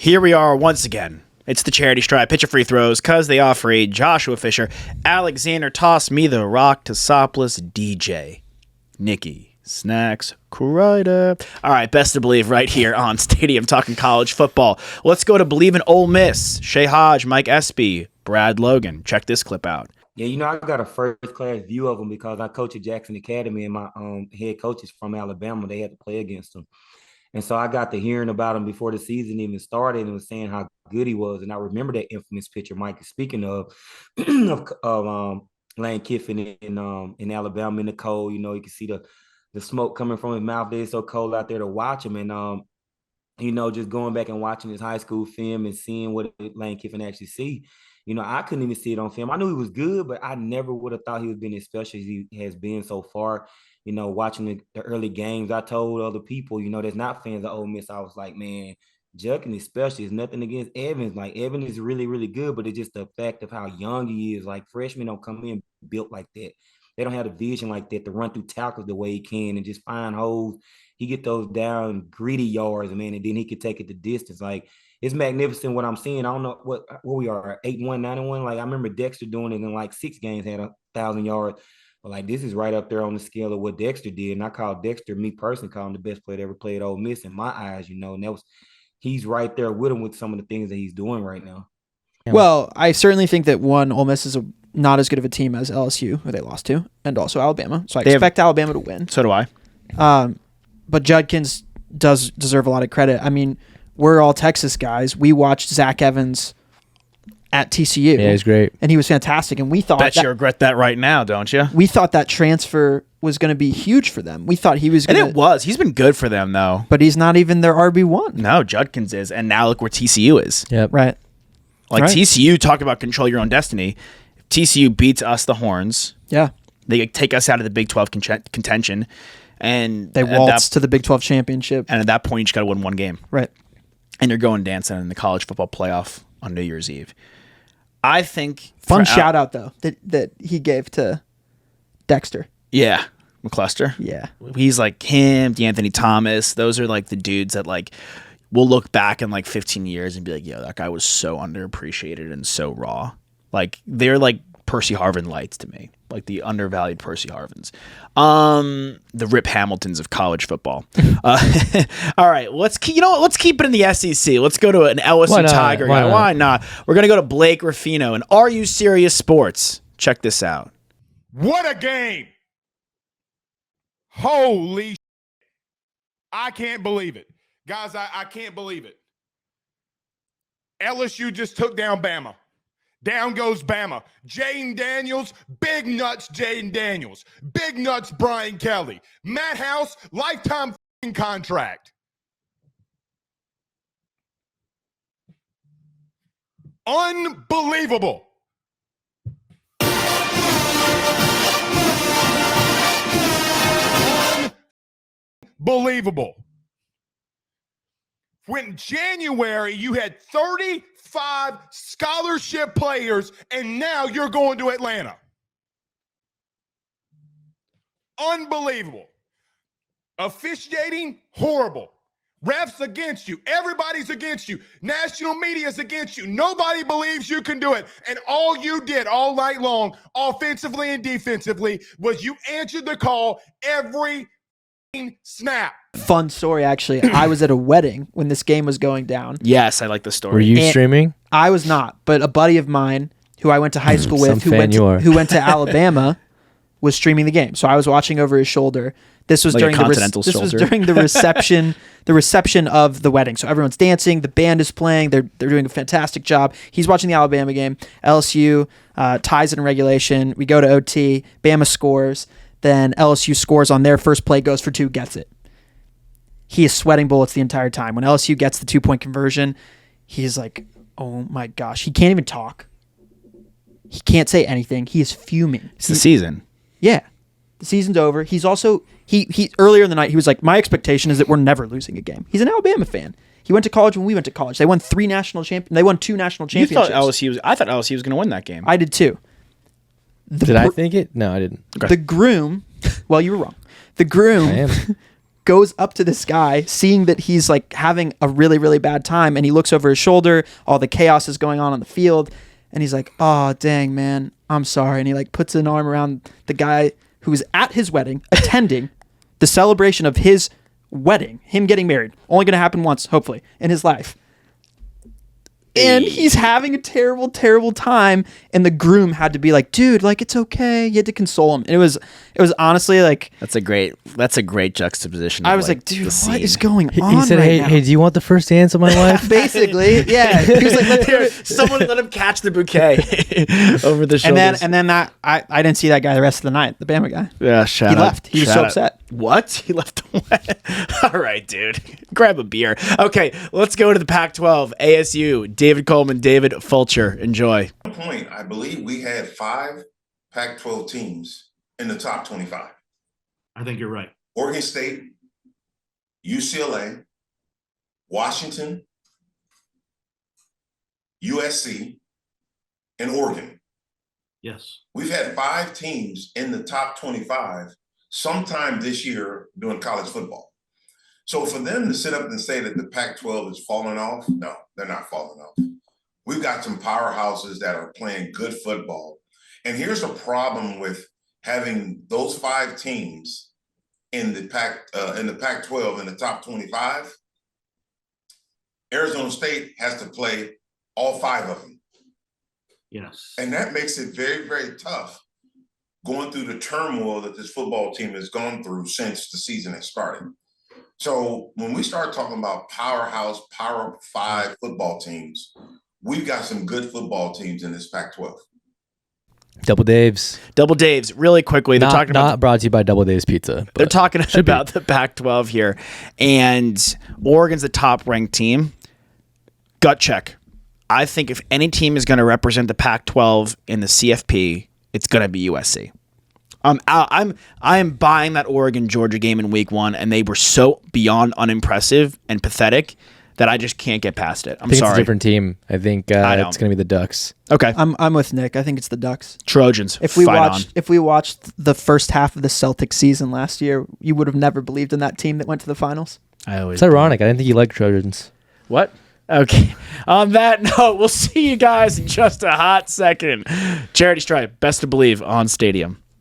Here we are once again. It's the charity stripe. Pitcher free throws because they offer a Joshua Fisher. Alexander, toss me the rock to Sopless DJ. Nikki, snacks, Kreider. All right, best to Bleav right here on Stadium talking college football. Let's go to Bleav in Ole Miss. Shay Hodge, Mike Espy, Brad Logan. Check this clip out. Yeah, I got a first-class view of them because I coach at Jackson Academy, and my head coach is from Alabama. They had to play against them. And so I got to hearing about him before the season even started and was saying how good he was. And I remember that infamous picture Mike is speaking of Lane Kiffin in Alabama in the cold. You can see the smoke coming from his mouth. It's so cold out there to watch him. And, just going back and watching his high school film and seeing what Lane Kiffin actually see. I couldn't even see it on film. I knew he was good, but I never would have thought he was been as special as he has been so far. Watching the early games, I told other people, that's not fans of Ole Miss, I was like, man, Judkins especially is nothing against Evans. Like, Evans is really, really good, but it's just the fact of how young he is. Like, freshmen don't come in built like that. They don't have the vision like that to run through tackles the way he can and just find holes. He get those down greedy yards, man, and then he could take it the distance. Like, it's magnificent what I'm seeing. I don't know what we are, 8-1, 9-1. Like, I remember Dexter doing it in like 6 games, had 1,000 yards. But like, this is right up there on the scale of what Dexter did. And I call Dexter, me personally, call him the best player that ever played Ole Miss in my eyes, and he's right there with him with some of the things that he's doing right now. Yeah. Well, I certainly think that Ole Miss is not as good of a team as LSU, who they lost to, and also Alabama. So I expect Alabama to win. So do I. But Judkins does deserve a lot of credit. I mean, we're all Texas guys. We watched Zach Evans at TCU. Yeah, he's great. And he was fantastic. And we thought Bet you regret that right now, don't you? We thought that transfer was going to be huge for them. We thought he was going to... And it was. He's been good for them, though. But he's not even their RB1. No, Judkins is. And now look where TCU is. Yep. Right. Like, right. TCU, talk about control your own destiny. If TCU beats us, the Horns. Yeah. They take us out of the Big 12 contention. And they waltz to the Big 12 championship. And at that point, you just got to win one game. Right. And you're going dancing in the college football playoff on New Year's Eve. I think... Fun shout out, though, that he gave to Dexter. Yeah. McCluster. Yeah. He's like him, DeAnthony Thomas. Those are like the dudes that like we'll look back in like 15 years and be like, yo, that guy was so underappreciated and so raw. Like, they're like Percy Harvin lights to me. Like the undervalued Percy Harvins. The Rip Hamiltons of college football. All right, let's keep it in the SEC. Let's go to an LSU Tiger guy. Why not? We're gonna go to Blake Ruffino and Are You Serious Sports. Check this out. What a game! Holy shit. I can't believe it. Guys, I can't believe it. LSU just took down Bama. Down goes Bama. Jaden Daniels, big nuts Jaden Daniels. Big nuts Brian Kelly. Matt House, lifetime contract. Unbelievable. Unbelievable. When January you had 35 scholarship players, and now you're going to Atlanta. Unbelievable. Officiating, horrible. Refs against you. Everybody's against you. National media's against you. Nobody believes you can do it. And all you did all night long, offensively and defensively, was you answered the call every snap. Fun story, actually. I was at a wedding when this game was going down. Yes, I like the story. Were you streaming? I was not, but a buddy of mine who I went to high school with, who went to Alabama, was streaming the game. So I was watching over his shoulder. This was like during the reception of the wedding. So everyone's dancing, the band is playing, they're doing a fantastic job. He's watching the Alabama game. LSU ties it in regulation. We go to OT. Bama scores. Then LSU scores on their first play, goes for 2, gets it. He is sweating bullets the entire time. When LSU gets the 2-point conversion, he's like, oh my gosh. He can't even talk. He can't say anything. He is fuming. It's the season. Yeah. The season's over. He's also, he earlier in the night, he was like, my expectation is that we're never losing a game. He's an Alabama fan. He went to college when we went to college. They won 2 national championships. I thought LSU was going to win that game. I did too. Did I think it? No, I didn't. Okay. The groom, well, you were wrong. The groom goes up to this guy, seeing that he's like having a really, really bad time, and he looks over his shoulder. All the chaos is going on the field, and he's like, "Oh, dang, man, I'm sorry." And he like puts an arm around the guy who was at his wedding, attending the celebration of his wedding, him getting married. Only going to happen once, hopefully, in his life. And he's having a terrible, terrible time. And the groom had to be like, dude, like, it's okay. You had to console him. And it was honestly like, That's a great juxtaposition. I of, was like, dude, the what is scene. going on? He said, right now? hey, do you want the first dance of my life? Basically, yeah. He was like, Someone let him catch the bouquet over the shoulders. and then that I didn't see that guy the rest of the night, the Bama guy. Yeah, shout He out. left. He was Shout so out. upset. What? He left All right, dude. Grab a beer. Okay, let's go to the Pac-12. ASU, David Coleman, David Fulcher. Enjoy. At one point, I believe we had 5 Pac-12 teams in the top 25. I think you're right. Oregon State, UCLA, Washington, USC, and Oregon. Yes. We've had 5 teams in the top 25 sometime this year during college football. So for them to sit up and say that the Pac-12 is falling off, no, they're not falling off. We've got some powerhouses that are playing good football. And here's a problem with having those 5 teams in the Pac-12 in the top 25. Arizona State has to play all 5 of them. Yes. And that makes it very, very tough going through the turmoil that this football team has gone through since the season has started. So when we start talking about powerhouse, Power 5 football teams, we've got some good football teams in this Pac-12. Double Dave's. Double Dave's, really quickly. They're talking about not brought to you by Double Dave's Pizza. They're talking should be. about the Pac-12 here, and Oregon's the top-ranked team. Gut check. I think if any team is going to represent the Pac-12 in the CFP, it's going to be USC. I'm buying that Oregon-Georgia game in week 1, and they were so beyond unimpressive and pathetic that I just can't get past it. I think sorry. it's a different team. I think I don't. it's going to be the Ducks. Okay. I'm with Nick. I think it's the Ducks. Trojans. If we fight watched the first half of the Celtics season last year, you would have never believed in that team that went to the finals. It's ironic. I didn't think you liked Trojans. What? Okay. On that note, we'll see you guys in just a hot second. Charity Stripe, best to Bleav on Stadium.